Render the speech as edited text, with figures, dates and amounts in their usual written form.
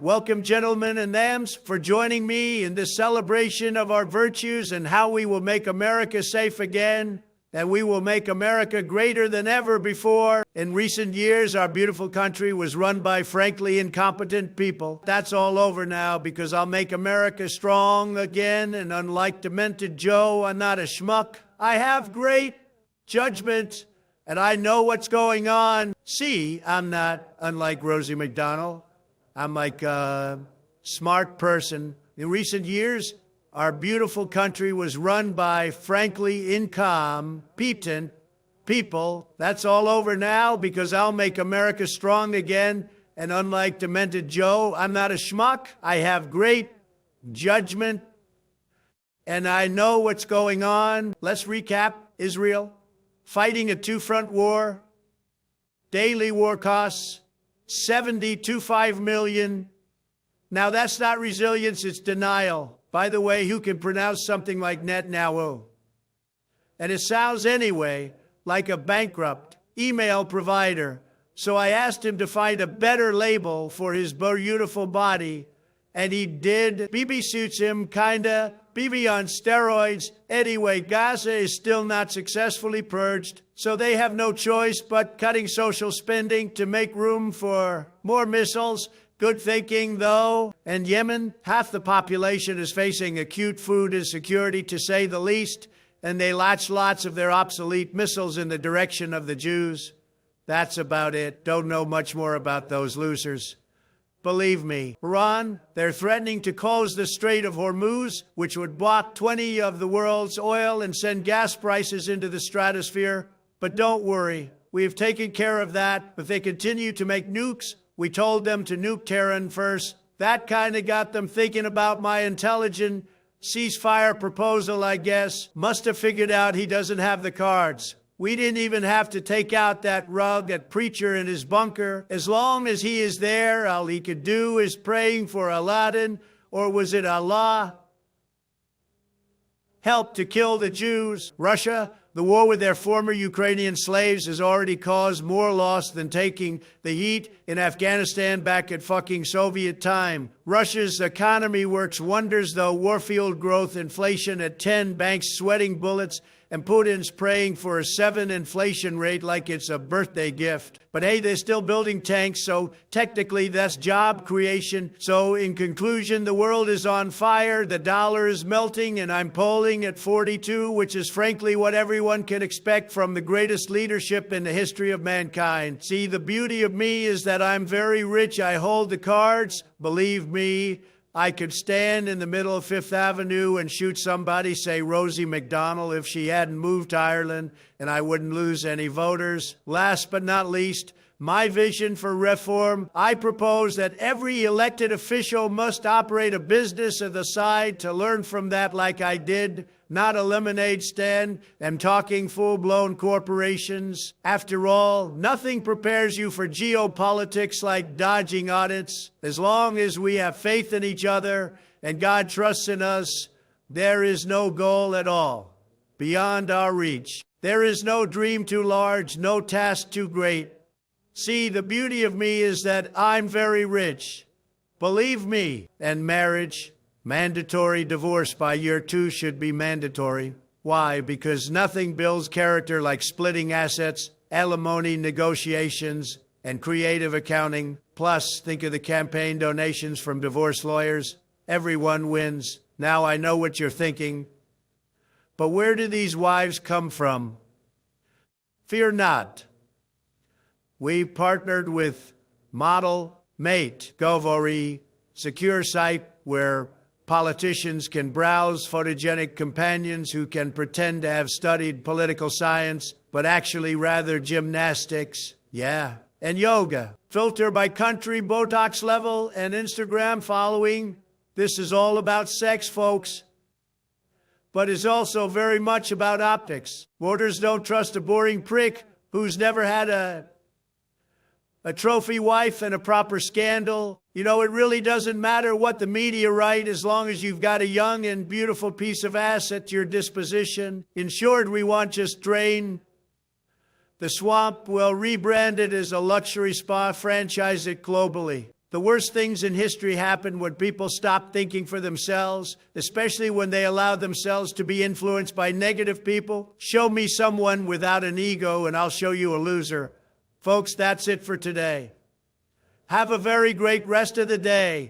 Welcome, gentlemen and dams, for joining me in this celebration of our virtues and how we will make America safe again, and we will make America greater than ever before. In recent years, our beautiful country was run by frankly incompetent people. That's all over now because I'll make America strong again, and unlike demented Joe, I'm not a schmuck. I have great judgment, and I know what's going on. See, I'm not unlike Rosie McDonald. I'm like a smart person. In recent years, our beautiful country was run by frankly incompetent people. That's all over now because I'll make America strong again. And unlike demented Joe, I'm not a schmuck. I have great judgment, and I know what's going on. Let's recap. Israel, fighting a two-front war, daily war costs, 70 million. Now that's not resilience, it's denial. By the way, who can pronounce something like Netanyahu? And it sounds anyway like a bankrupt email provider. So I asked him to find a better label for his beautiful body, and he did. BB suits him, kinda. BB on steroids. Anyway, Gaza is still not successfully purged, so they have no choice but cutting social spending to make room for more missiles. Good thinking, though. And Yemen, half the population is facing acute food insecurity, to say the least, and they launch lots of their obsolete missiles in the direction of the Jews. That's about it. Don't know much more about those losers. Believe me. Iran, they're threatening to close the Strait of Hormuz, which would block 20 of the world's oil and send gas prices into the stratosphere. But don't worry, we have taken care of that. If they continue to make nukes, we told them to nuke Tehran first. That kind of got them thinking about my intelligent ceasefire proposal, I guess. Must have figured out he doesn't have the cards. We didn't even have to take out that rugged preacher in his bunker. As long as he is there, all he could do is praying for Aladdin, or was it Allah? Help to kill the Jews. Russia, the war with their former Ukrainian slaves has already caused more loss than taking the heat in Afghanistan back at fucking Soviet time. Russia's economy works wonders, though. Warfield growth, inflation at 10, banks sweating bullets, and Putin's praying for a 7 inflation rate like it's a birthday gift. But hey, they're still building tanks, so technically that's job creation. So in conclusion, the world is on fire, the dollar is melting, and I'm polling at 42, which is frankly what everyone can expect from the greatest leadership in the history of mankind. See, the beauty of me is that I'm very rich. I hold the cards. Believe me, I could stand in the middle of Fifth Avenue and shoot somebody, say Rosie McDonald, if she hadn't moved to Ireland, and I wouldn't lose any voters. Last but not least, my vision for reform. I propose that every elected official must operate a business on the side to learn from that, like I did, not a lemonade stand. I'm talking full-blown corporations. After all, nothing prepares you for geopolitics like dodging audits. As long as we have faith in each other and God trusts in us, there is no goal at all beyond our reach. There is no dream too large, no task too great. See, the beauty of me is that I'm very rich. Believe me. And marriage, mandatory divorce by year 2 should be mandatory. Why? Because nothing builds character like splitting assets, alimony negotiations, and creative accounting. Plus, think of the campaign donations from divorce lawyers. Everyone wins. Now I know what you're thinking. But where do these wives come from? Fear not. We partnered with Model Mate, Govori, secure site where politicians can browse photogenic companions who can pretend to have studied political science, but actually rather gymnastics. Yeah. And yoga. Filter by country, Botox level, and Instagram following. This is all about sex, folks. But it's also very much about optics. Voters don't trust a boring prick who's never had a trophy wife and a proper scandal. You know, it really doesn't matter what the media write as long as you've got a young and beautiful piece of ass at your disposition. In short, we want just drain the swamp. We'll rebrand it as a luxury spa, franchise it globally. The worst things in history happen when people stop thinking for themselves, especially when they allow themselves to be influenced by negative people. Show me someone without an ego and I'll show you a loser. Folks, that's it for today. Have a very great rest of the day.